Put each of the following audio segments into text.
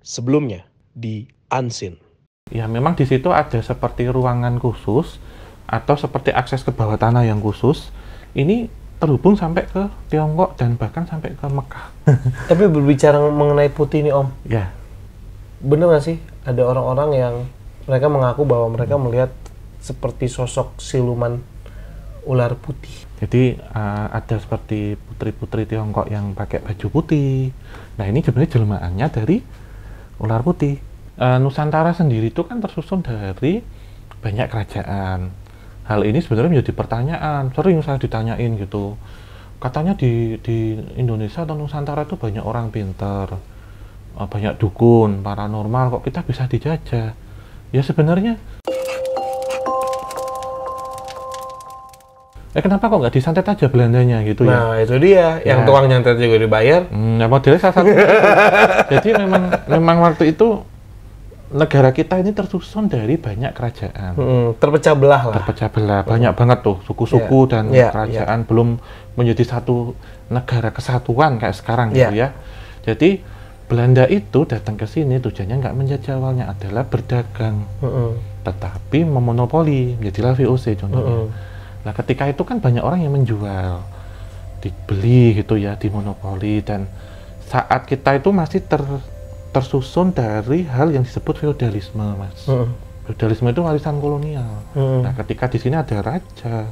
Sebelumnya di Unseen. Ya memang di situ ada seperti ruangan khusus atau seperti akses ke bawah tanah yang khusus. Ini terhubung sampai ke Tiongkok dan bahkan sampai ke Mekah. Tapi berbicara mengenai putih nih Om, Ya, bener nggak sih ada orang-orang yang mereka mengaku bahwa mereka melihat seperti sosok siluman ular putih? jadi ada seperti putri-putri Tiongkok yang pakai baju putih. Nah ini sebenarnya jelmaannya dari ular putih. Nusantara sendiri itu kan tersusun dari banyak kerajaan. Hal ini sebenarnya menjadi pertanyaan, sering saya ditanyain gitu. Katanya di Indonesia atau Nusantara itu banyak orang pintar, banyak dukun, paranormal, kok kita bisa dijajah? Ya sebenarnya, kenapa kok nggak disantet aja Belandanya gitu ya? Nah itu dia, yang tukang nyantet juga dibayar. Ya modelnya salah satu. Jadi memang waktu itu negara kita ini tersusun dari banyak kerajaan. Terpecah belah lah. Terpecah belah, banyak banget tuh suku-suku dan kerajaan, belum menjadi satu negara kesatuan kayak sekarang gitu ya. Jadi Belanda itu datang ke sini tujuannya nggak menjajah, awalnya adalah berdagang, tetapi memonopoli, jadilah VOC contohnya. Nah ketika itu kan banyak orang yang menjual, dibeli gitu ya, dimonopoli, dan saat kita itu masih tersusun dari hal yang disebut feodalisme, Mas. Feodalisme itu warisan kolonial. Nah, ketika di sini ada raja,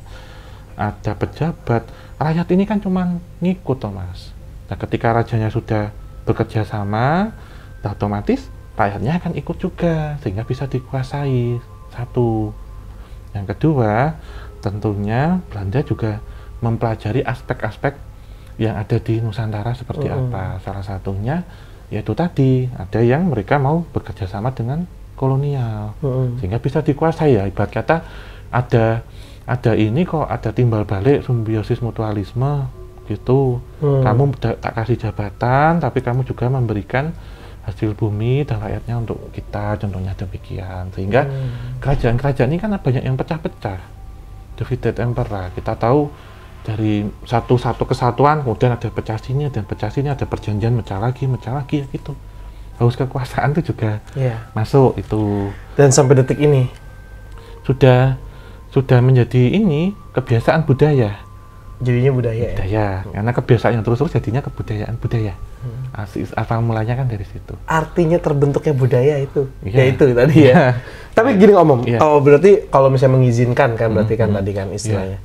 ada pejabat, rakyat ini kan cuma ngikut, toh, Mas. Nah, ketika rajanya sudah bekerja sama, otomatis rakyatnya akan ikut juga, sehingga bisa dikuasai. Satu. Yang kedua, tentunya Belanda juga mempelajari aspek-aspek yang ada di Nusantara seperti apa. Salah satunya yaitu tadi, ada yang mereka mau bekerja sama dengan kolonial, sehingga bisa dikuasai ya. Ibarat kata ada ini kok, ada timbal balik, simbiosis mutualisme gitu. Kamu tak kasih jabatan, tapi kamu juga memberikan hasil bumi dan rakyatnya untuk kita, contohnya demikian. Sehingga kerajaan-kerajaan ini kan banyak yang pecah-pecah, divided impera. Kita tahu dari satu kesatuan, kemudian ada pecah sini, dan pecah sini, ada perjanjian mecah lagi ya gitu. Haus kekuasaan itu juga masuk itu. Dan sampai detik ini sudah menjadi ini kebiasaan budaya. Jadinya budaya. Karena kebiasaan yang terus jadinya kebudayaan budaya. Asal mulanya kan dari situ. Artinya terbentuknya budaya itu, ya itu tadi ya. Tapi gini Om, berarti kalau misalnya mengizinkan kan berarti kan tadi kan istilahnya.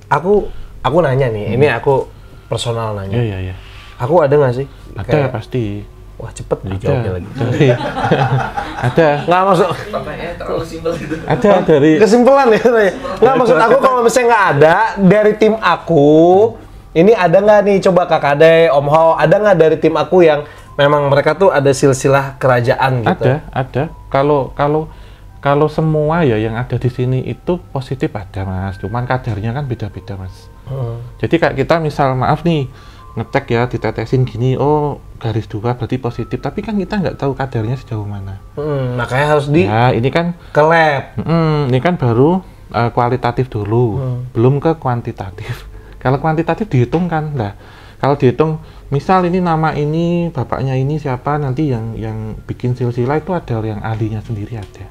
Aku nanya nih, ini aku personal nanya. Iya. Aku ada nggak sih? Ada pasti. Wah cepet dijawabnya lagi. Ada. Nggak maksud. Terlalu simpel gitu. Ada dari. Kesimpulan ya. Nggak maksud aku kalau misalnya nggak ada dari tim aku, ini ada nggak nih? Coba Kak Kade, Om Ho, ada nggak dari tim aku yang memang mereka tuh ada silsilah kerajaan gitu? Ada. Kalau semua ya yang ada di sini itu positif ada, Mas. Cuman kadarnya kan beda-beda, Mas. Jadi kayak kita misal maaf nih ngecek ya, ditetesin gini, oh garis 2 berarti positif. Tapi kan kita nggak tahu kadarnya sejauh mana. Makanya harus ini kan ke lab. Ini kan baru kualitatif dulu, belum ke kuantitatif. Kalau kuantitatif dihitung kan, nah kalau dihitung misal ini nama ini, bapaknya ini siapa, nanti yang bikin silsilah itu ada yang ahlinya sendiri ada.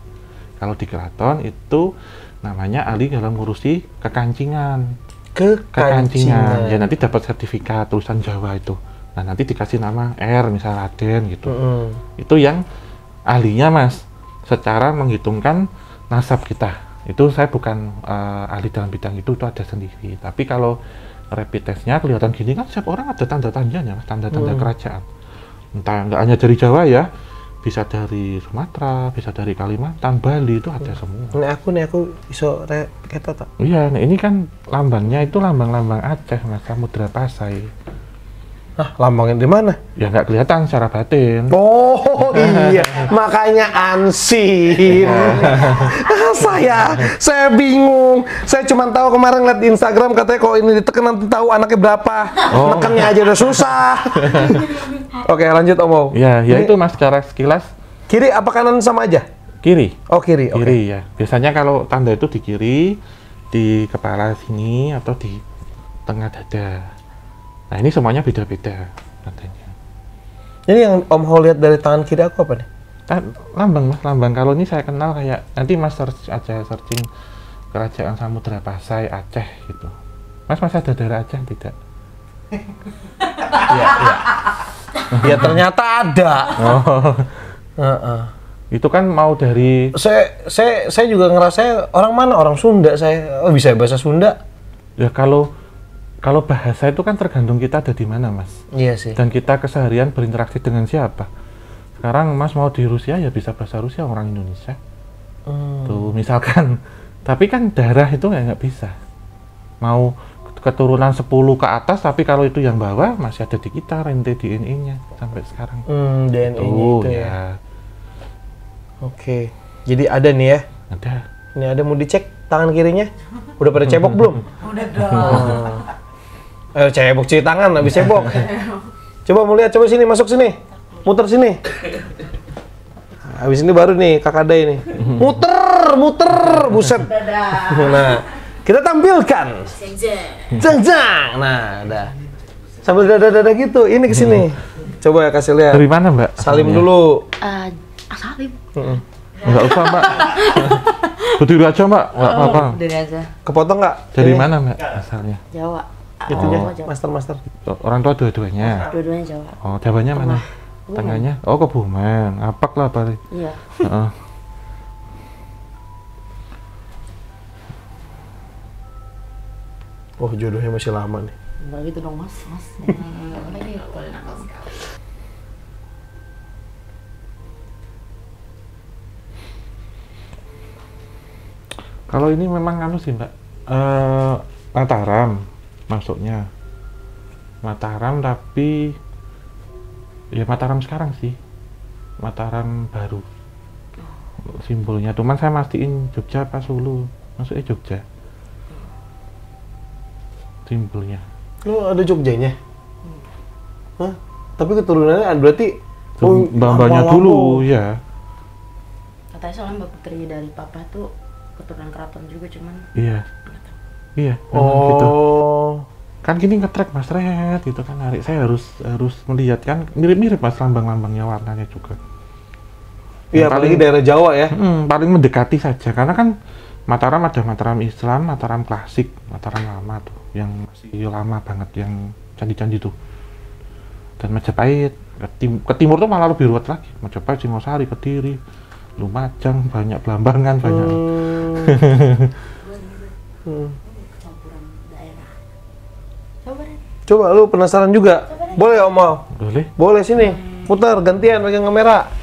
Kalau di keraton itu namanya ahli dalam ngurusi kekancingan. Kekancingan. Ya nanti dapat sertifikat tulisan Jawa itu. Nah nanti dikasih nama R, misal Raden gitu. Itu yang ahlinya, Mas. Secara menghitungkan nasab kita. Itu saya bukan ahli dalam bidang itu ada sendiri. Tapi kalau rapid testnya kelihatan gini kan setiap orang ada tanda-tandanya, Mas. Tanda-tanda kerajaan. Entah nggak hanya dari Jawa ya. Bisa dari Sumatera, bisa dari Kalimantan, Bali, itu ada semua. Nih aku iso kata tak? Iya, nah ini kan lambangnya itu lambang-lambang Aceh, Mas, Samudra Pasai. Lambangnya di mana? Ya nggak kelihatan secara batin. Oh iya, makanya Unseen. Saya bingung. Saya cuma tahu kemarin lihat di Instagram katanya kalau ini ditekan nanti tahu anaknya berapa. Nekennya aja udah susah. Oke, lanjut Om. Ya itu Mas, secara sekilas. Kiri apa kanan sama aja? Kiri. Oh kiri. Kiri ya. Biasanya kalau tanda itu di kiri, di kepala sini atau di tengah dada. Nah ini semuanya beda-beda tandanya. Ini yang Om Ho lihat dari tangan kiri aku apa nih? Lambang Mas, lambang. Kalau ini saya kenal kayak, nanti Mas search aja, searching Kerajaan Samudra Pasai Aceh gitu. Mas masih ada daerah Aceh tidak? Iya, iya. Ya ternyata ada. Itu kan mau dari... Saya juga ngerasa orang mana? Orang Sunda saya. Oh, bisa bahasa Sunda? Ya kalau bahasa itu kan tergantung kita ada di mana, Mas. Iya sih. Dan kita keseharian berinteraksi dengan siapa. Sekarang Mas mau di Rusia ya bisa bahasa Rusia, orang Indonesia. Tuh misalkan. Tapi kan darah itu nggak bisa. Mau keturunan 10 ke atas, tapi kalau itu yang bawah masih ada di kita, rente DNA-nya sampai sekarang. DNA-nya itu ya. Oke. Jadi ada nih ya? Ada. Ini ada, mau dicek tangan kirinya? Udah pada cebok belum? Udah dong. Ayo cebok, cuci tangan, habis cebok. Coba mau lihat, coba sini, masuk sini. Muter sini. Habis ini baru nih kakak Day nih. Muter, buset. Nah, kita tampilkan. Jang. Nah, udah. Sambil dada gitu, ini kesini. Coba ya kasih lihat. Dari mana, Mbak? Salim dulu. Salim. Enggak usah, Mbak. Berdiri aja, Mbak. Enggak apa-apa. Berdiri aja. Kepotong nggak? Dari mana, Mbak, asalnya? Jawa. Itunya, Jawa. master. Orang tua dua-duanya? Dua-duanya Jawa. Oh, Jawanya mana? Tengahnya? Oh, Kebumen. Apak lah, Pak. Iya. Oh, jodohnya masih lama nih. Enggak gitu dong, Mas. Ini Kalau ini memang anu sih, Mbak. Mataram masuknya. Mataram tapi ya Mataram sekarang sih. Mataram baru. Simbolnya. Cuman saya mastiin Jogja apa Solo. Masuknya Jogja. Simbolnya. Lu ada Jogjanya? Hah? Tapi keturunannya berarti Mbak-mbaknya dulu, ya. katanya soalnya Mbak Putri dari papa tuh keturunan keraton juga, cuman Iya. Iya, memang gitu. Kan gini nge-track Mas Red gitu kan, saya harus melihat kan mirip-mirip Mas lambang-lambangnya, warnanya juga. Iya, paling daerah Jawa ya. Paling mendekati saja karena kan Mataram ada Mataram Islam, Mataram klasik, Mataram lama tuh yang masih lama banget, yang candi-candi tuh. Dan Majapahit ke timur tuh malah lebih ruwet lagi. Majapahit, Singosari, Kediri, Lumajang, banyak Belambangan, banyak. campuran daerah. Coba lu penasaran juga? Boleh Om Al? Boleh? Boleh, sini. Putar gantian pegang kamera.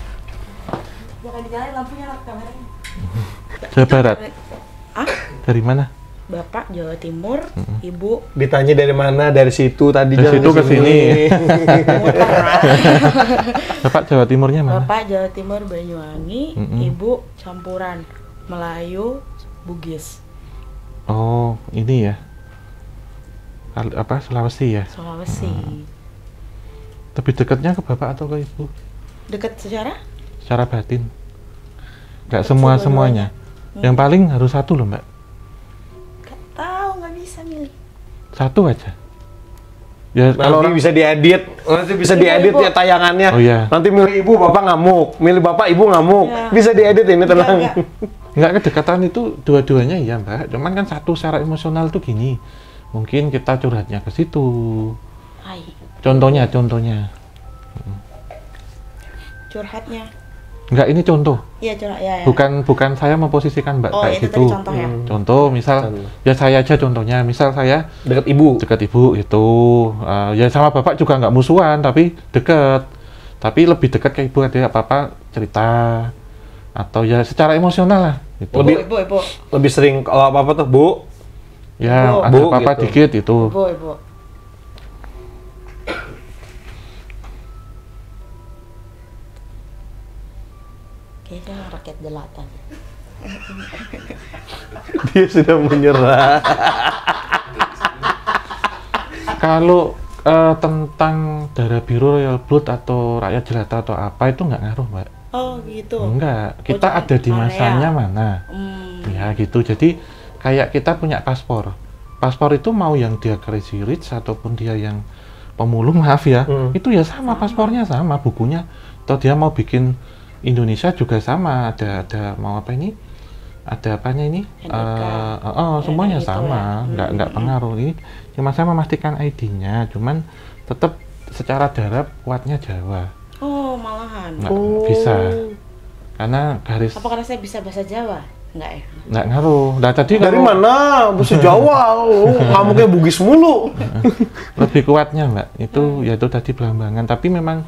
Jangan dinyalain lampunya lah, kameranya. Jawa Barat. Dari mana? Bapak Jawa Timur, Ibu Ditanya dari mana? Dari situ tadi. Dari situ ke sini. Muter. Bapak Jawa Timurnya mana? Bapak Jawa Timur Banyuwangi, Ibu campuran Melayu, Bugis. Oh, ini ya. Apa Sulawesi ya? Sulawesi. Lebih dekatnya ke Bapak atau ke Ibu? Dekat secara? Secara batin. Nggak semuanya. Yang paling harus satu loh, Mbak. Gak tahu, nggak bisa milih. Satu aja. Ya Nanti kalau orang bisa diedit, ya tayangannya. Oh, iya. Nanti milih ibu bapak ngamuk, milih bapak ibu ngamuk. Ya. Bisa diedit ini, tenang. nggak kedekatan itu dua-duanya ya, Mbak. Cuman kan satu secara emosional tuh gini. Mungkin kita curhatnya ke situ. Hai. Contohnya. Curhatnya. Enggak, ini contoh. Iya, curhat ya. Bukan saya memposisikan Mbak kayak itu gitu. tadi contoh ya. Contoh misal ya saya aja contohnya. Misal saya Dekat ibu. itu ya sama Bapak juga nggak musuhan tapi deket. Tapi lebih dekat ke Ibu, ada apa-apa cerita atau ya secara emosional lah gitu. Ibu. Lebih sering kalau apa-apa tuh, Bu. Ya, Ibu. ada Bu, apa-apa gitu. dikit itu. Ibu. Kayaknya rakyat jelatan. Dia sudah menyerah. Kalau tentang darah biru, royal blood atau rakyat jelata atau apa itu nggak ngaruh, Mbak. Oh gitu. Enggak, kita jadi ada di masanya area. mana. Ya gitu, jadi kayak kita punya paspor. Paspor itu mau yang dia crazy rich ataupun dia yang pemulung, maaf ya, itu ya sama, paspornya sama, bukunya. Atau dia mau bikin Indonesia juga sama, ada mau apa ini? Ada apanya ini? Semuanya sama, nggak pengaruh. Ini cuma saya memastikan ID-nya, cuman tetap secara darab kuatnya Jawa. Oh, malahan. Nggak bisa. Karena garis. Apa karena saya bisa bahasa Jawa? Nggak ya? Nggak ngaruh. Nah, tadi dari mana bahasa Jawa? Ngamuknya Bugis mulu. Lebih kuatnya Mbak, itu yaitu tadi Belambangan. Tapi memang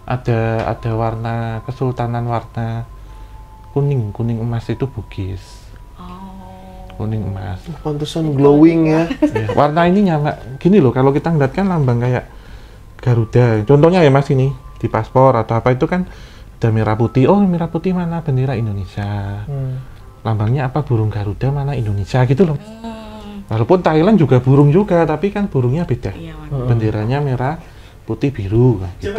ada warna kesultanan, warna kuning emas itu Bugis. Kuning emas. Pantesan glowing ya. Ya, warna ininya Mbak, gini loh, kalau kita ngeliat kan lambang kayak Garuda. Contohnya ya Mas ini di paspor atau apa itu kan ada merah putih. Oh, merah putih mana? Bendera Indonesia. Lambangnya apa? Burung Garuda, mana? Indonesia gitu loh. Walaupun Thailand juga burung juga, tapi kan burungnya beda. Benderanya merah, putih, biru gitu.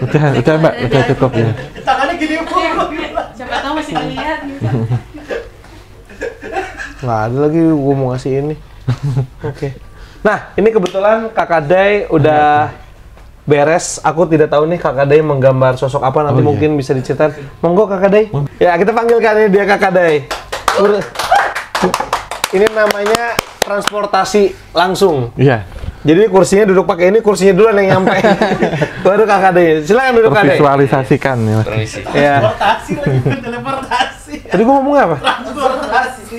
Udah Mbak, udah cukup ya. Tangannya gini siapa tahu masih ngeliat gitu. Nggak ada lagi gue mau ngasih ini. Oke. Nah, ini kebetulan Kakak Day udah beres. Aku tidak tahu nih Kakak Day menggambar sosok apa, nanti mungkin bisa diceritain. Monggo Kakak Day. Ya, kita panggilkan ini dia Kakak Day. Ini namanya transportasi langsung. Iya. Jadi kursinya duduk pakai ini, kursinya dulu yang nyampe. Baru Kakak Day. Silakan duduk Kakak Day. Visualisasikan ya. Iya. Transportasi lagi, teleportasi. Tadi gua ngomong apa? Transportasi.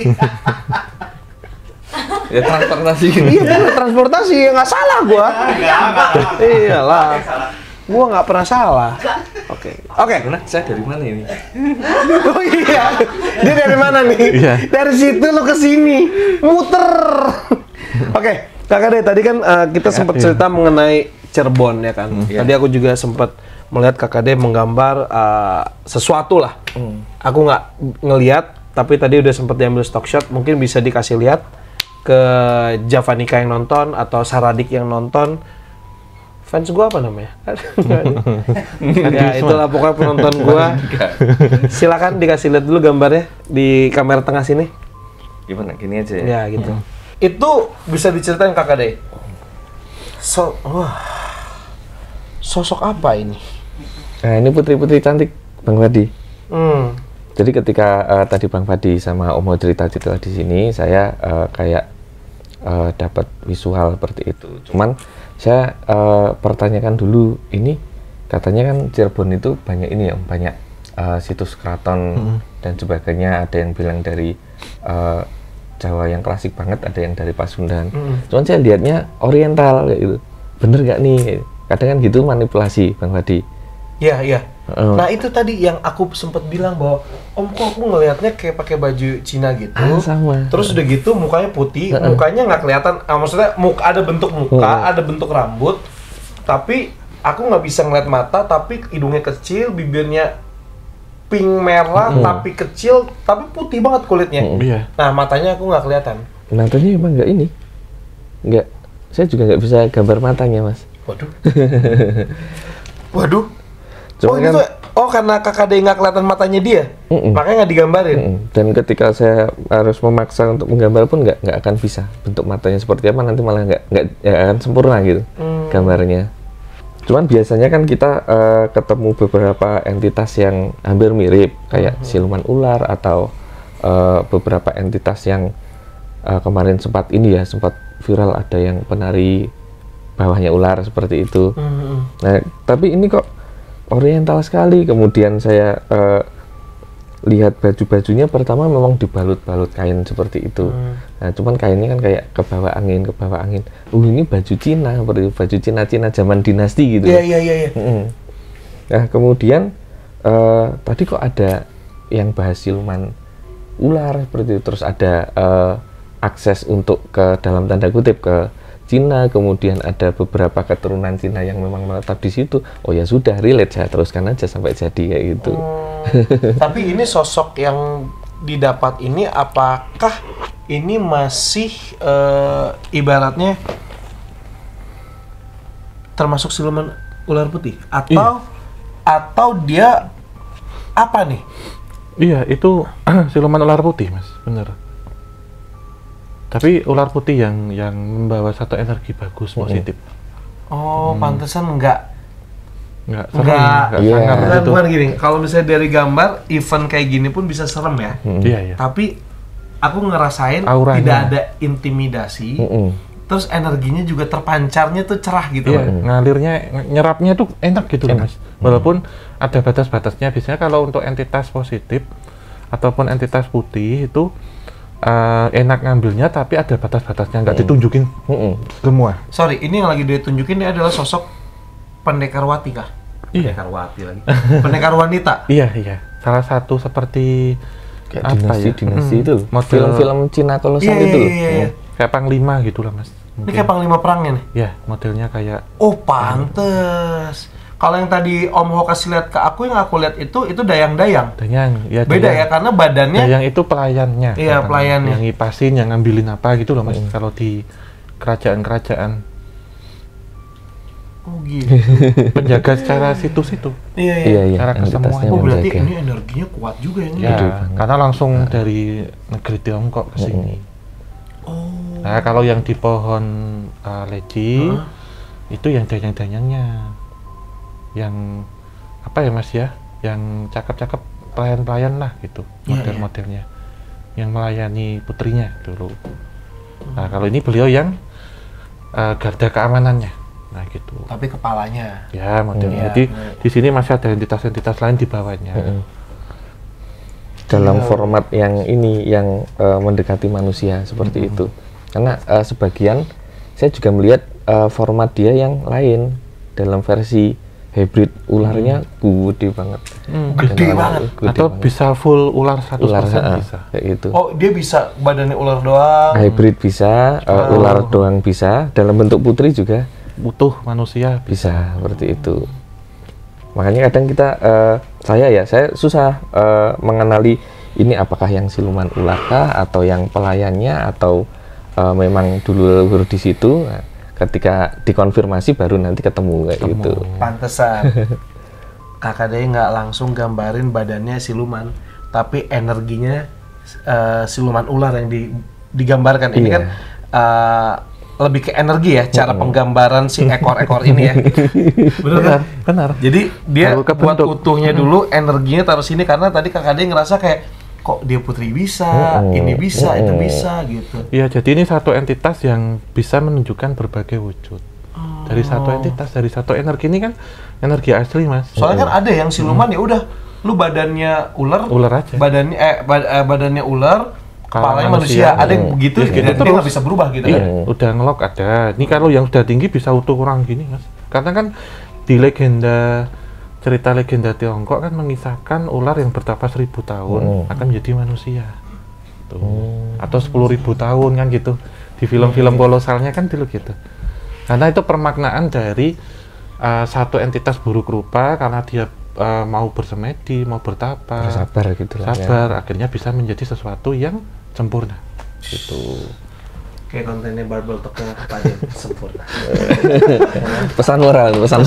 Ya transportasi. Iya, transportasi, ya nggak salah gua. Iyalah. Gua nggak pernah salah. Oke. Karena saya dari mana ini? Oh iya. Dia dari mana nih? Iya. Dari situ lo ke sini. Muter. Oke, Kakak Day, tadi kan kita sempat cerita mengenai Cirebon ya kan. Tadi aku juga sempat melihat Kakak Day menggambar sesuatu lah. Aku nggak ngelihat, tapi tadi udah sempat diambil stock shot. Mungkin bisa dikasih lihat ke Javanika yang nonton atau Saradik yang nonton. Fans gua apa namanya? Ya itulah pokoknya penonton gua. Silakan dikasih lihat dulu gambarnya di kamera tengah sini. Gimana? Gini aja ya? Ya gitu. Itu bisa diceritain Kakak Day. Sosok apa ini? Nah, ini putri-putri cantik Bang Fadi. Jadi ketika tadi Bang Fadi sama Om mau cerita-cerita di sini, saya kayak dapat visual seperti itu. Cuman saya pertanyakan dulu, ini katanya kan Cirebon itu banyak ini ya, banyak situs keraton dan sebagainya. Ada yang bilang dari Jawa yang klasik banget, ada yang dari Pasundan. Cuman saya lihatnya Oriental kayak gitu. Bener nggak nih? Kadang kan gitu manipulasi Bang Fadi. Iya, iya. Nah itu tadi yang aku sempat bilang bahwa Om kok aku ngelihatnya kayak pakai baju Cina gitu. Sama. Terus udah gitu mukanya putih, mukanya nggak kelihatan. Maksudnya ada bentuk muka, ada bentuk rambut, tapi aku nggak bisa ngeliat mata. Tapi hidungnya kecil, bibirnya pink merah, tapi kecil, tapi putih banget kulitnya. Iya. Nah matanya aku nggak kelihatan. Matanya emang nggak ini? Nggak. Saya juga nggak bisa gambar matanya, Mas. Waduh. Waduh. Cuma ini tuh, karena Kakak Day nggak kelihatan matanya dia, makanya nggak digambarin. Dan ketika saya harus memaksa untuk menggambar pun nggak akan bisa. Bentuk matanya seperti apa nanti malah nggak akan sempurna gitu gambarnya. Cuman biasanya kan kita ketemu beberapa entitas yang hampir mirip, kayak siluman ular atau beberapa entitas yang kemarin sempat viral, ada yang penari bawahnya ular seperti itu. Nah, tapi ini kok Oriental sekali. Kemudian saya lihat baju-bajunya, pertama memang dibalut-balut kain seperti itu. Nah, cuman kainnya kan kayak kebawa angin. Ini baju Cina, seperti baju Cina zaman dinasti gitu. Iya. Nah, kemudian tadi kok ada yang bahas siluman ular seperti itu. Terus ada akses untuk ke dalam tanda kutip ke Cina, kemudian ada beberapa keturunan Cina yang memang menetap di situ. Oh ya sudah, relate, saya teruskan aja sampai jadi kayak gitu. Tapi ini sosok yang didapat ini, apakah ini masih ibaratnya termasuk siluman ular putih atau dia apa nih? Iya, itu siluman ular putih, Mas. Bener. Tapi ular putih yang membawa satu energi bagus, positif. Oh, pantesan enggak Iya. bukan gini. Kalau misalnya dari gambar, event kayak gini pun bisa serem ya. Iya. Tapi aku ngerasain auranya. tidak ada intimidasi. Terus energinya juga terpancarnya tuh cerah gitu. Iya, ngalirnya, nyerapnya tuh enak gitu loh, Mas. Walaupun ada batas-batasnya. Biasanya kalau untuk entitas positif ataupun entitas putih itu enak ngambilnya, tapi ada batas-batasnya, nggak ditunjukin semua. Sorry, ini yang lagi ditunjukin ini adalah sosok pendekarwati kah? Iya. Pendekarwati lagi. Pendekar wanita. Iya. Salah satu seperti Kayak dinasti itu loh. Model Film-film Cina kolosal itu loh. Iya. kayak panglima gitu lah, Mas. Ini kayak panglima perangnya nih? Ya, modelnya kayak... Oh, pantes. Kalau yang tadi Om Ho kasih lihat ke aku, yang aku lihat itu dayang-dayang. Dayang, ya. Beda ya, karena badannya... Dayang itu pelayannya. Iya, pelayannya. Yang ngipasin, yang ngambilin apa gitu loh, Mas. Kalau di kerajaan-kerajaan. Oh gitu. Penjaga secara situs itu. Iya. Cara kesemuanya. Oh, berarti ini energinya kuat juga ya? Ya, karena langsung dari negeri Tiongkok ke sini. Oh. Nah, kalau yang di pohon leci, itu yang dayang-dayangnya. Yang apa ya, Mas ya? Yang cakep-cakep, pelayan-pelayan lah gitu, model-modelnya. Yang melayani putrinya dulu. Nah, kalau ini beliau yang garda keamanannya. Nah gitu. Tapi kepalanya. Ya, modelnya. Jadi di sini masih ada entitas-entitas lain di bawahnya. Dalam format yang ini yang mendekati manusia seperti itu. Karena sebagian saya juga melihat format dia yang lain dalam versi hybrid ularnya gede banget. Gede banget. Atau bisa full ular 100% bisa. Kayak gitu. Oh, dia bisa badannya ular doang. Hybrid bisa, ular doang bisa, dalam bentuk putri juga utuh manusia bisa seperti itu. Makanya kadang kita saya susah mengenali ini apakah yang siluman ularkah atau yang pelayannya atau memang dulu di situ. Nah, ketika dikonfirmasi baru nanti ketemu kayak gitu. Pantesan Kakak Day nggak langsung gambarin badannya siluman, tapi energinya siluman ular yang digambarkan. Ini kan lebih ke energi ya, cara penggambaran si ekor-ekor ini ya. Benar. Jadi dia buat utuhnya dulu, energinya taruh sini karena tadi Kakak Day ngerasa kayak kok dia putri bisa, ini bisa, itu bisa gitu. Iya, jadi ini satu entitas yang bisa menunjukkan berbagai wujud. Dari satu entitas, dari satu energi, ini kan energi asli, Mas. Soalnya kan ada yang siluman ya udah, lu badannya ular aja. Badannya ular, kepalanya manusia. Ada yang begitu, dan dia nggak bisa berubah gitu kan? Udah ngelok ada. Ini kalau yang udah tinggi bisa utuh orang gini, Mas. Karena kan di cerita legenda Tiongkok kan mengisahkan ular yang bertapa 1000 tahun akan menjadi manusia. Atau 10.000 tahun kan gitu. Di film-film kolosalnya kan dulu gitu. Karena itu permaknaan dari satu entitas buruk rupa karena dia mau bersemedi, mau bertapa, sabar gitu lah. Sabar, akhirnya bisa menjadi sesuatu yang sempurna. Gitu. Kayak kontennya Barbel Toko kepada sempurna. Pesan moral. Ya.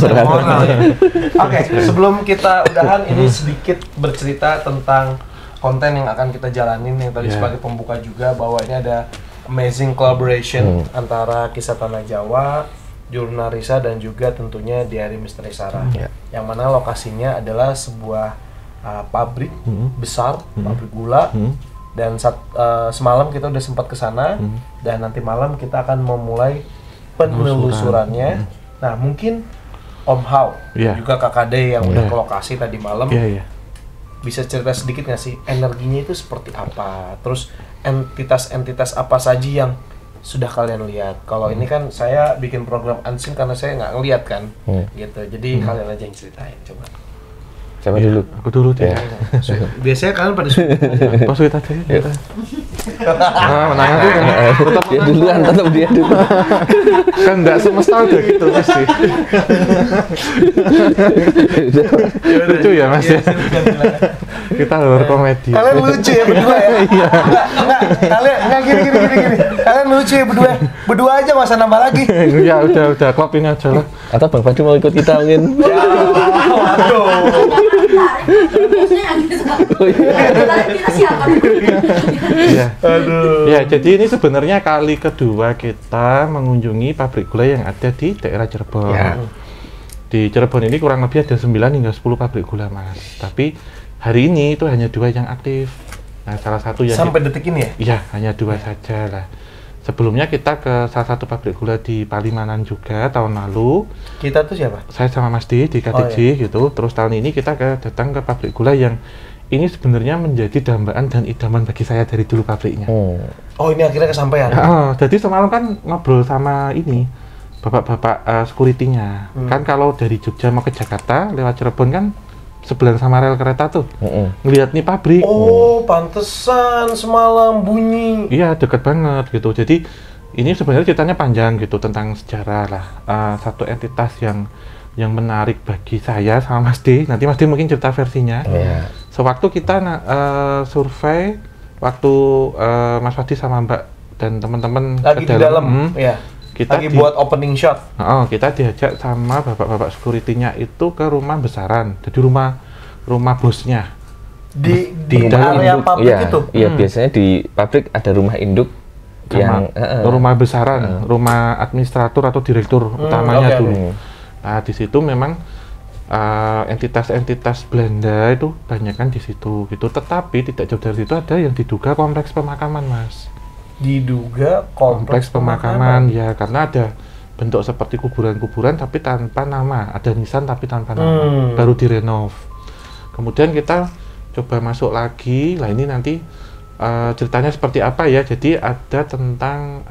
Oke, sebelum kita udahan ini sedikit bercerita tentang konten yang akan kita jalanin yang tadi sebagai pembuka juga, bahwa ini ada amazing collaboration antara Kisah Tanah Jawa, Jurnal Risa, dan juga tentunya Diari Misteri Sarah. Yang mana lokasinya adalah sebuah pabrik besar, pabrik gula. Dan semalam kita udah sempat ke sana, dan nanti malam kita akan memulai penelusurannya. Nah, mungkin Om Hao dan juga Kakak Day yang udah ke lokasi tadi malam, bisa cerita sedikit nggak sih energinya itu seperti apa? Terus entitas-entitas apa saja yang sudah kalian lihat? Kalau ini kan saya bikin program unseen karena saya nggak ngeliat kan, gitu. Jadi kalian aja yang ceritain, coba. Siapa dulu? Aku dulu deh. Biasanya kalian pada suka. Pas kita aja. Menang aku kan. Dia duluan, tetap dia dulu. Kan enggak semesta udah gitu pasti. Lucu ya, Mas ya. Kita berkomedi. Kalian lucu ya berdua ya? Iya. Enggak gini. Kalian lucu ya berdua. Berdua aja, masa nambah lagi. Ya udah klop ini aja lah. Atau Bang Fadi mau ikut kita mungkin? Ya, waduh. Biasanya yang gitu. Kita siapa? Iya. Aduh. Ya, jadi ini sebenarnya kali kedua kita mengunjungi pabrik gula yang ada di daerah Cirebon. Ya. Di Cirebon ini kurang lebih ada 9 hingga 10 pabrik gula, Mas. Tapi hari ini itu hanya 2 yang aktif. Nah, salah satu yang sampai detik ini ya? Iya, hanya 2 saja lah. Sebelumnya kita ke salah satu pabrik gula di Palimanan juga tahun lalu. Kita tuh siapa? Saya sama Mas D di KTJ gitu. Terus tahun ini kita datang ke pabrik gula yang ini sebenarnya menjadi dambaan dan idaman bagi saya dari dulu pabriknya. Oh, ini akhirnya kesampaian? Jadi semalam kan ngobrol sama ini bapak-bapak security-nya. Kan kalau dari Jogja mau ke Jakarta lewat Cirebon kan sebelah sama rel kereta tuh, ngelihat nih pabrik. Oh, pantesan semalam bunyi. Iya, deket banget gitu. Jadi ini sebenarnya ceritanya panjang gitu tentang sejarah lah. Satu entitas yang menarik bagi saya sama Mas D. Nanti Mas D mungkin cerita versinya. Sewaktu kita survei, waktu Mas Wadi sama Mbak dan teman-teman lagi di dalam, kita lagi buat opening shot. Kita diajak sama bapak-bapak security-nya itu ke rumah besaran, jadi rumah bosnya. Di dalam area pabrik itu? Iya, biasanya di pabrik ada rumah induk yang rumah besaran, rumah administrator atau direktur utamanya dulu. Nah, di situ memang entitas-entitas Belanda itu banyak kan di situ gitu. Tetapi tidak jauh dari situ ada yang diduga kompleks pemakaman, Mas. Diduga kompleks pemakaman ya, karena ada bentuk seperti kuburan-kuburan tapi tanpa nama, ada nisan tapi tanpa nama, baru direnov. Kemudian kita coba masuk lagi, lah ini nanti ceritanya seperti apa ya. Jadi ada tentang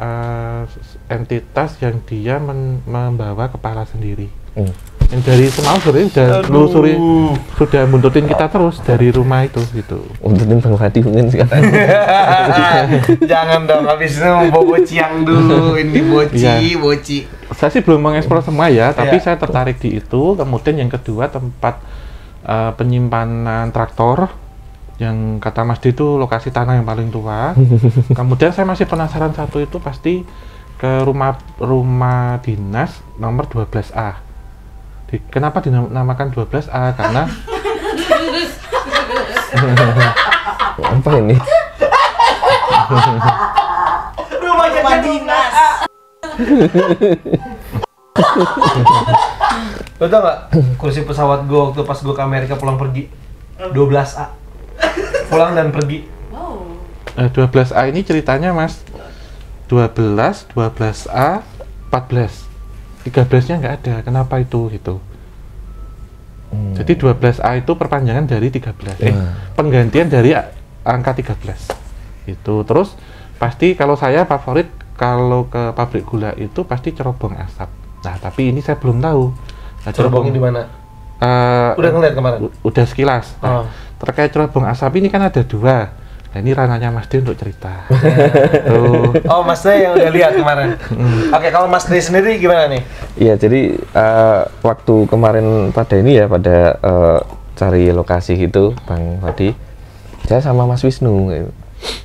entitas yang dia membawa kepala sendiri. Yang dari semalam sudah buntutin kita terus dari rumah itu gitu. Buntutin Bang Fadi mungkin sekarang. Jangan dong, habis itu mau boci yang dulu, ini boci. Saya sih belum mengeksplor semua ya, tapi saya tertarik di itu. Kemudian yang kedua tempat penyimpanan traktor yang kata Mas D itu lokasi tanah yang paling tua. Kemudian saya masih penasaran satu itu pasti ke rumah dinas nomor 12A. Kenapa dinamakan 12A? Karena apa ini? Rumahnya dinas. Lo tau nggak kursi pesawat gue waktu pas gue ke Amerika pulang pergi 12A, pulang dan pergi. 12A ini ceritanya Mas, 12, 12A, 14. 13-nya nggak ada, kenapa itu gitu. Jadi 12A itu perpanjangan dari 13, penggantian dari angka 13 itu. Terus pasti kalau saya favorit kalau ke pabrik gula itu pasti cerobong asap. Nah tapi ini saya belum tahu. Nah, cerobongnya di mana? Udah ngeliat kemarin? Udah sekilas. Nah, terkait cerobong asap ini kan ada 2. Nah, ini ranahnya Mas D untuk cerita. Oh, Mas D yang udah lihat kemarin. Oke, kalau Mas D sendiri gimana nih? Iya, jadi waktu kemarin pada ini ya, pada cari lokasi gitu, Bang Fadi, saya sama Mas Wisnu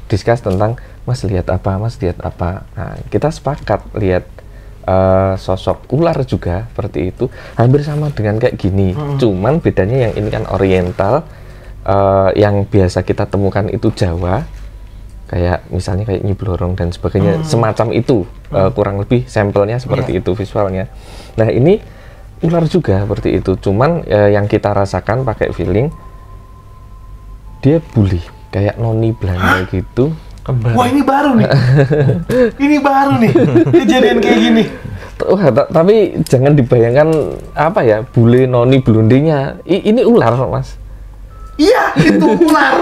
discuss tentang Mas lihat apa, Mas lihat apa. Nah, kita sepakat lihat sosok ular juga seperti itu, hampir sama dengan kayak gini. Cuman bedanya yang ini kan oriental. Yang biasa kita temukan itu Jawa, kayak misalnya kayak Nyi Blorong dan sebagainya, semacam itu, kurang lebih sampelnya seperti itu visualnya. Nah ini ular juga seperti itu, cuman yang kita rasakan pakai feeling dia bully, kayak noni Belanda gitu. Wah ini baru nih, ini baru nih kejadian kayak gini. Wah, tapi jangan dibayangkan apa ya, bule noni blondinya, ini ular Mas. Iya, itu ular.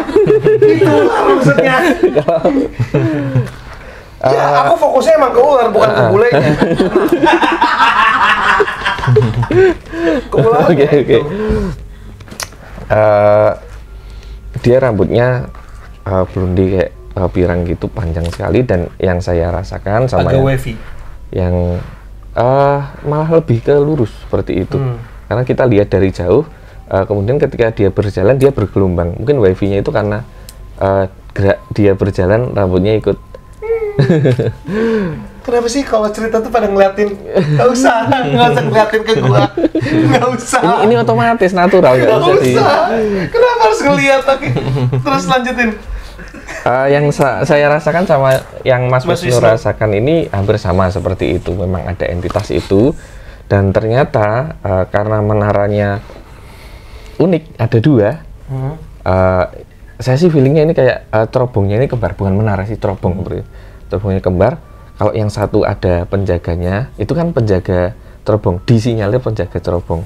Itu ular maksudnya. Ya, aku fokusnya emang ke ular, bukan ke bulenya. Oke. Dia rambutnya blondi kayak pirang gitu, panjang sekali, dan yang saya rasakan sama agak wavy. Yang malah lebih ke lurus seperti itu. Karena kita lihat dari jauh. Kemudian ketika dia berjalan, dia bergelombang. Mungkin wifi-nya itu karena gerak dia berjalan, rambutnya ikut. Kenapa sih kalau cerita tuh pada ngeliatin? Nggak usah ngeliatin ke gua. Nggak usah. Ini otomatis natural ya. Nggak usah. Kenapa harus ngeliat? Oke. Terus lanjutin. Yang saya rasakan sama yang Mas Wisnu Wisnu rasakan ini hampir sama seperti itu. Memang ada entitas itu, dan ternyata karena menaranya unik, ada 2. Saya sih feelingnya ini kayak terobongnya ini kembar, bukan menara sih, terobong seperti itu. Terobongnya kembar. Kalau yang satu ada penjaganya, itu kan penjaga terobong, disinyalir penjaga terobong.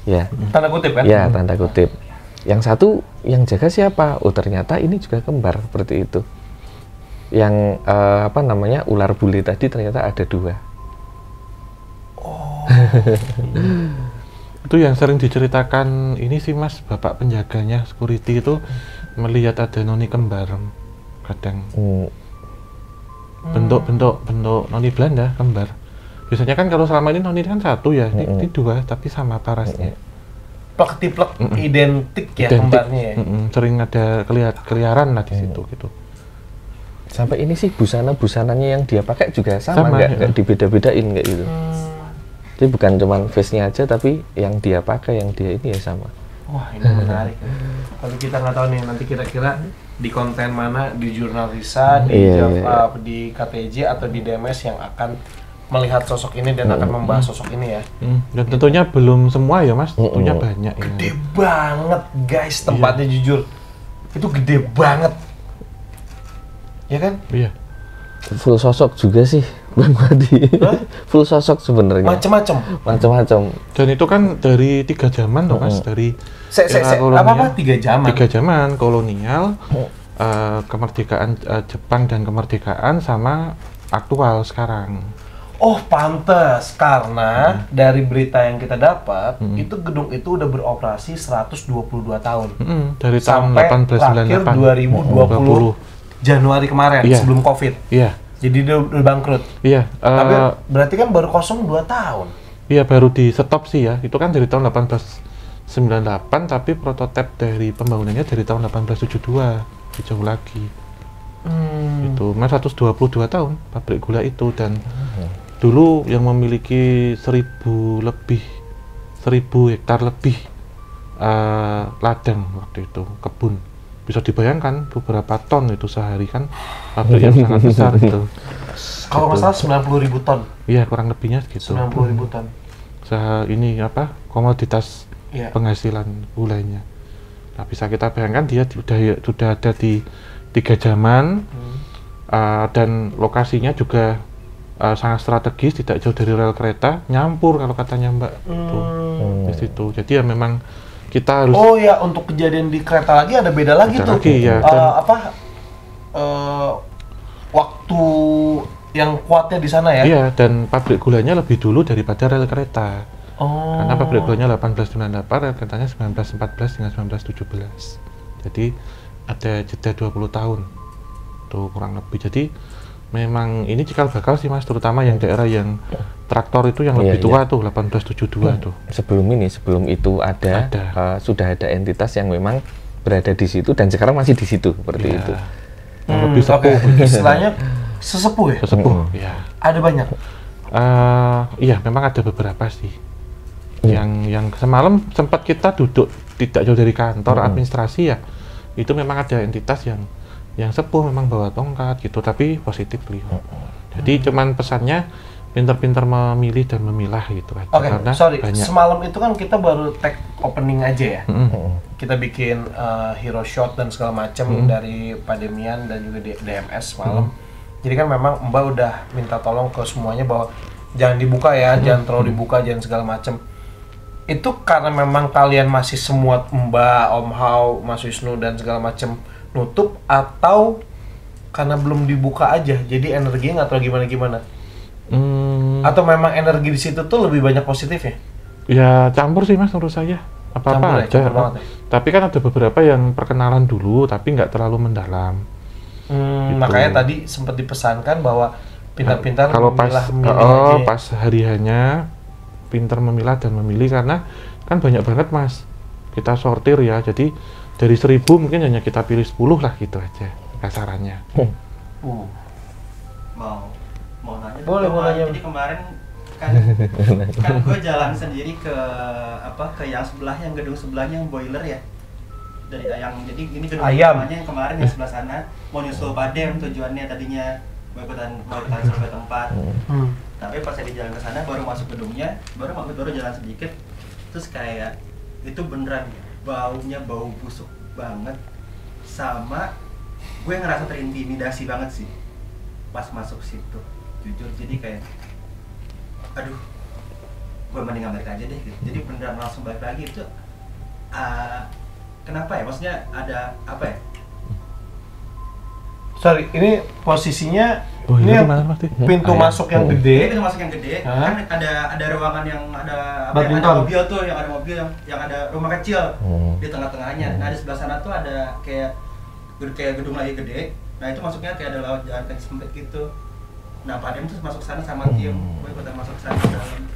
Ya. Tanda kutip kan? Ya, tanda kutip. Yang satu yang jaga siapa? Oh, ternyata ini juga kembar seperti itu. Yang ular bule tadi ternyata ada 2. Oh. Itu yang sering diceritakan ini sih Mas, bapak penjaganya security itu melihat ada noni kembar kadang. Bentuk noni Belanda kembar. Biasanya kan kalau selama ini noni kan 1 ya, ini 2 tapi sama parasnya. Plek-tiplek identik ya kembarnya ya. Sering ada keliaran lah di situ gitu. Sampai ini sih busananya yang dia pakai juga sama nggak dibeda-bedain kayak gitu. Jadi bukan cuma face-nya aja, tapi yang dia pakai, yang dia ini ya sama. Wah, ini menarik. Tapi kita nggak tahu nih nanti kira-kira di konten mana, di Jurnal Risa, di KTJ atau di DMS yang akan melihat sosok ini dan akan membahas sosok ini ya. Dan tentunya belum semua ya Mas, tentunya banyak. Gede banget guys tempatnya, jujur. Itu gede banget. Ya kan? Iya. Full sosok juga sih Bang Wadi. Full sosok sebenarnya. Macam-macam. Dan itu kan dari 3 zaman toh Mas, dari apa 3 zaman? 3 zaman kolonial, kemerdekaan Jepang dan kemerdekaan sama aktual sekarang. Oh, pantes karena dari berita yang kita dapat itu gedung itu udah beroperasi 122 tahun. Dari tahun sampai 1898 terakhir 2020 Januari kemarin sebelum Covid. Iya. Jadi dia udah bangkrut. Iya. Tapi berarti kan baru kosong 2 tahun. Iya, baru di stop sih ya. Itu kan dari tahun 1898, tapi prototipe dari pembangunannya dari tahun 1872, jauh lagi. Itu mas 122 tahun pabrik gula itu, dan dulu yang memiliki 1000 hektar lebih ladang waktu itu, kebun. Bisa dibayangkan beberapa ton itu sehari kan, pabrik yang sangat besar itu. Kalau nggak salah 90.000 ton. Iya, kurang lebihnya segitu. 90.000 ton. Ini apa, komoditas penghasilan gulanya. Nah, bisa kita bayangkan dia sudah ada di 3 zaman, dan lokasinya juga sangat strategis, tidak jauh dari rel kereta, nyampur kalau katanya Mbak di situ. Jadi ya memang kita harus. Oh ya, untuk kejadian di kereta lagi ada beda lagi tuh. Ya, waktu yang kuatnya di sana ya? Iya, dan pabrik gulanya lebih dulu daripada rel kereta. Karena pabrik gulanya 1898, rel keretanya 1914 hingga 1917. Jadi ada jeda 20 tahun tuh kurang lebih. Jadi memang ini cikal bakal sih mas, terutama yang daerah yang traktor itu yang lebih tua tuh 1872 tuh. Sebelum itu ada. Sudah ada entitas yang memang berada di situ dan sekarang masih di situ seperti itu. Lebih sepuh. Istilahnya sesepuh ya? Sesepuh, ya. Ada banyak? Iya, memang ada beberapa sih. Yang semalam sempat kita duduk tidak jauh dari kantor administrasi ya. Itu memang ada entitas yang sepuh, memang bawa tongkat gitu, tapi positif beliau. Jadi cuman pesannya pintar-pintar memilih dan memilah gitu aja. Oke, sorry, banyak. Semalam itu kan kita baru tag opening aja ya. Kita bikin hero shot dan segala macam dari Pak Demian dan juga DMS semalam. Jadi kan memang Mbak udah minta tolong ke semuanya bahwa jangan dibuka ya, jangan terlalu dibuka, jangan segala macam. Itu karena memang kalian masih semua Mbak, Om Hao, Mas Wisnu dan segala macam nutup, atau karena belum dibuka aja, jadi energinya nggak tahu gimana? Atau memang energi di situ tuh lebih banyak positifnya? Ya campur sih mas menurut saya, apa-apa aja. Tapi kan ada beberapa yang perkenalan dulu, tapi nggak terlalu mendalam. Gitu. Makanya tadi sempat dipesankan bahwa pintar-pintar kalau pas hari-hanya pintar memilah dan memilih, karena kan banyak banget mas, kita sortir ya, jadi dari 1000 mungkin hanya kita pilih 10 lah gitu aja kasarannya. Mau nanya Boleh. Jadi kemarin kan gue jalan sendiri ke yang sebelah, yang gedung sebelahnya yang boiler ya. Dari jadi ini gedung namanya yang kemarin yang sebelah sana mau nyusul Padem tujuannya tadinya mau ikutan survei tempat. Tapi pas saya di jalan ke sana baru masuk gedungnya, baru jalan sedikit, terus kayak itu beneran baunya bau busuk banget, sama gue ngerasa terintimidasi banget sih pas masuk situ, jujur. Jadi kayak aduh, gue mendingan balik aja deh gitu. Jadi beneran langsung balik lagi itu. Kenapa ya? Maksudnya ada apa ya? Sorry, ini posisinya ini yang pintu masuk yang gede. Pintu masuk yang gede. Kan ada ruangan yang ada mobil tuh, yang ada mobil yang ada rumah kecil di tengah-tengahnya. Nah, di sebelah sana tuh ada kayak gedung lagi gede. Nah, itu masuknya kayak ada lewat jalan kaki sempit gitu. Nah, Padem tuh masuk sana sama tim. Gue ikutan masuk sana ke dalam.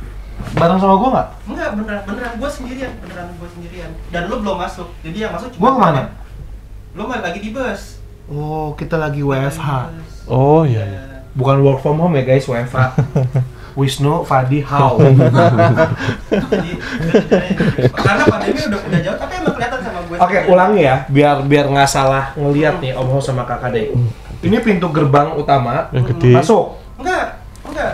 Bareng sama gue nggak? Enggak, beneran gue sendirian, Dan lu belum masuk, jadi yang masuk cuma gue kemana? Lu lagi di bus. Oh, kita lagi WFH. Oh iya. Bukan work from home ya guys, WFH. Wisnu, Fadi, how? Karena pandemi udah jauh, tapi emang kelihatan sama gue. Oke, ulangi ya, biar nggak salah ngelihat nih Om Ho sama Kakak Dek. Ini pintu gerbang utama yang gede. Masuk? Enggak.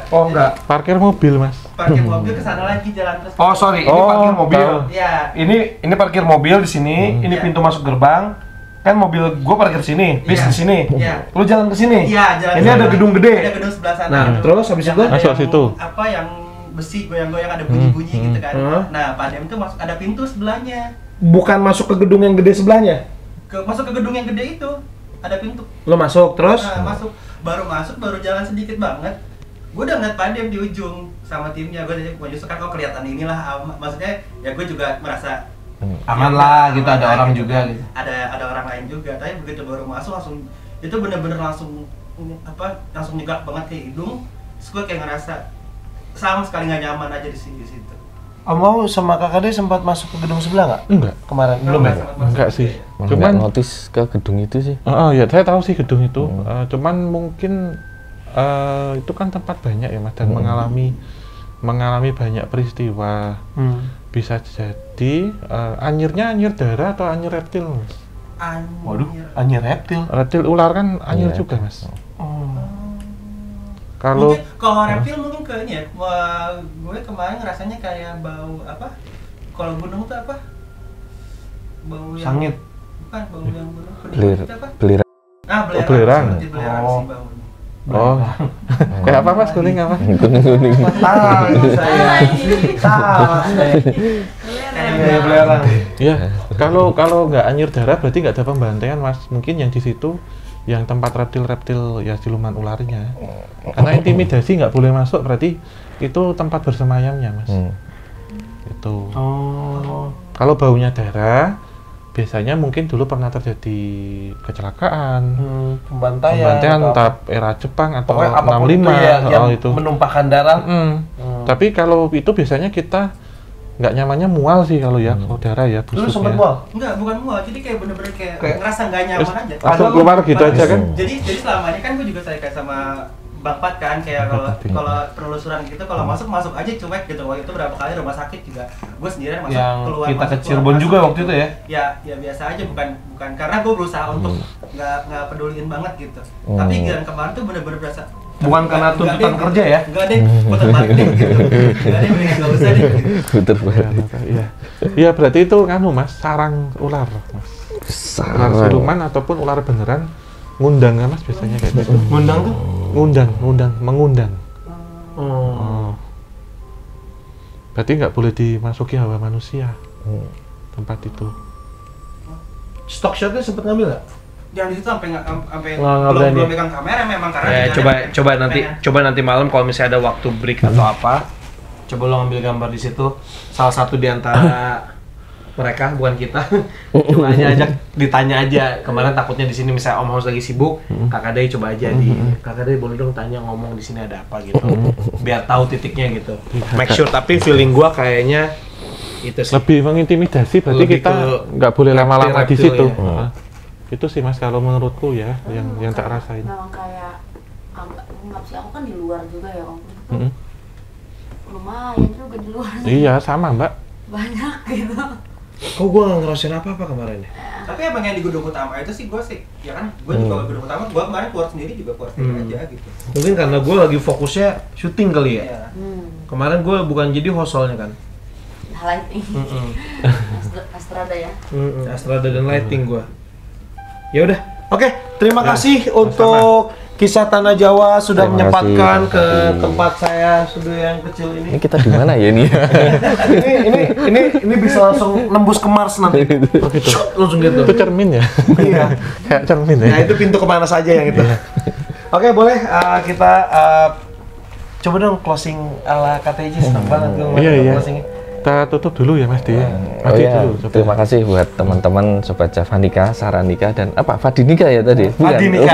Oh enggak. Parkir mobil, Mas. Parkir mobil ke sana lagi jalan terus. Oh sorry, ini parkir mobil. Iya. Ini parkir mobil di sini. Ini pintu masuk gerbang. Kan mobil gua parkir sini, bis di sini. Iya. Lu jalan ke sini. Iya, jalan. Ini ada gedung gede. Ada gedung sebelah sana. Nah, terus habis itu masuk situ. Apa yang besi goyang-goyang ada bunyi-bunyi gitu kan. Nah, Padem tuh masuk ada pintu sebelahnya. Bukan masuk ke gedung yang gede sebelahnya. Masuk ke gedung yang gede itu. Ada pintu. Lu masuk terus? Nah, baru jalan sedikit banget. Gue udah ngeliat Padem di ujung sama timnya. Gue justru kan kelihatan inilah, maksudnya ya gue juga merasa aman lah gitu, ada orang juga gitu. Ada orang lain juga, tapi begitu baru masuk langsung itu bener-bener langsung nyegak banget ke hidung. Terus gue kayak ngerasa sama sekali nggak nyaman aja di situ. Om Mau sama Kakak Dek sempat masuk ke gedung sebelah nggak? Enggak. Kemarin belum ya? Enggak sih. Cuman notice ke gedung itu sih. Ya saya tahu sih gedung itu. Cuman mungkin itu kan tempat banyak ya Mas, dan mengalami banyak peristiwa. Bisa jadi anyirnya anyir darah atau anyir reptil, Mas? Waduh, anyir reptil. Reptil ular kan anyir juga, Mas. Kalau reptil mungkin kayaknya gue kemarin rasanya kayak bau apa? Kalau gunung tuh apa? Bau yang sangit. Bukan, bau yang gunung. Belerang. Belerang. Sih baunya. Oh, kayak apa Mas? Kuning apa? Kuning. Tahu saya. Belerang. Ya, kalau nggak anyir darah berarti nggak ada pembantaian, Mas. Mungkin yang di situ yang tempat reptil-reptil ya siluman ularnya. Karena intimidasi nggak boleh masuk, berarti itu tempat bersemayamnya, Mas. Itu. Kalau baunya darah, biasanya mungkin dulu pernah terjadi kecelakaan, pembantaian entah era Jepang atau 65 yang itu menumpahkan darah. Tapi kalau itu biasanya kita nggak nyamannya mual sih kalau ya, kalau darah ya busuknya. Lu sempat mual? Enggak, bukan mual. Jadi kayak bener-bener kayak ngerasa nggak nyaman aja. Langsung keluar gitu aja kan? Jadi selama ini kan gue juga saya kayak sama Bang Pat kan, kayak kalau penelusuran gitu, kalau masuk aja cuek gitu. Waktu itu berapa kali rumah sakit juga gue sendirian masuk yang keluar. Kita ke Cirebon juga waktu itu ya? Ya biasa aja, bukan karena gue berusaha untuk nggak peduliin banget gitu. Tapi giliran kemarin tuh bener-bener berasa. Bukan karena tuntutan kerja ya? Enggak deh, putar balik deh gitu. Enggak deh, nggak usah deh. Putar balik. Iya, berarti itu Mas, sarang ular, Mas. Ular siluman ataupun ular beneran ngundang kan Mas biasanya kayak gitu. Ngundang tuh? Mengundang. Berarti nggak boleh dimasuki hawa manusia. Tempat itu. Stock shotnya sempet ngambil nggak? Yang di situ sampai belum pegang kamera memang karena coba nanti malam kalau misalnya ada waktu break atau apa, coba lo ngambil gambar di situ. Salah satu di antara mereka, bukan kita, coba aja ditanya aja. Kemarin takutnya di sini misalnya Om Haus lagi sibuk, Kakak Dai coba aja Kakak Dai boleh dong tanya ngomong di sini ada apa gitu, biar tahu titiknya gitu. Make sure, tapi feeling gua kayaknya itu sih. Lebih mengintimidasi, berarti lebih kita nggak boleh lama-lama di situ. Ya. Itu sih Mas kalau menurutku ya, yang tak rasain. Memang kayak nggak sih, aku kan di luar juga ya Om. Lumayan juga di luar. Iya, sama Mbak. Banyak gitu. Kok gue nggak ngerasain apa-apa kemarin ya? Tapi emang yang di gedung utama itu sih gue sih, ya kan, gue juga ke gedung utama, gue kemarin keluar sendiri aja gitu. Mungkin karena gue lagi fokusnya syuting kali ya. Iya. Kemarin gue bukan jadi hostnya kan. Lighting. Astrada ya. Astrada dan lighting gue. Ya udah, oke. Terima kasih untuk Kisah Tanah Jawa sudah menyempatkan ke tempat saya studio yang kecil ini. Ini kita di mana ya ini? ini bisa langsung nembus ke Mars nanti. Langsung gitu. Itu cermin ya? Iya. Kayak cermin ya? Nah itu pintu kemana saja yang itu. Oke, boleh kita coba dong closing ala KTJ. Senang banget gue Iya. closingnya. Kita tutup dulu ya Mas Di. Terima kasih buat teman-teman Sobat Javanika, Saranika, dan apa Fadinika ya tadi? Fadinika.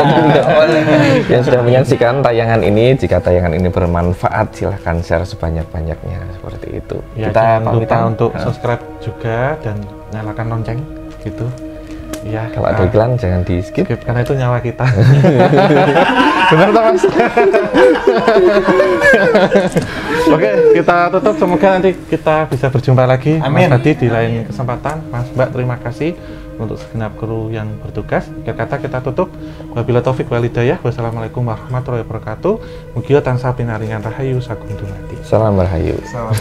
Yang sudah menyaksikan tayangan ini. Jika tayangan ini bermanfaat, silahkan share sebanyak-banyaknya seperti itu. Ya, Kita jangan lupa pamitan untuk subscribe juga dan nyalakan lonceng gitu. Ya, kalau ada iklan jangan di skip karena itu nyawa kita. Benar toh Mas? Oke, kita tutup. Semoga nanti kita bisa berjumpa lagi. Amin. Mas Hadi di lain kesempatan. Mas Mbak, terima kasih untuk segenap kru yang bertugas. Akhir kata kita tutup. Wabillahi taufik wal hidayah. Wassalamualaikum warahmatullahi wabarakatuh. Mugia tansah pinaringan rahayu sagung dumadi. Salam Rahayu. Salam.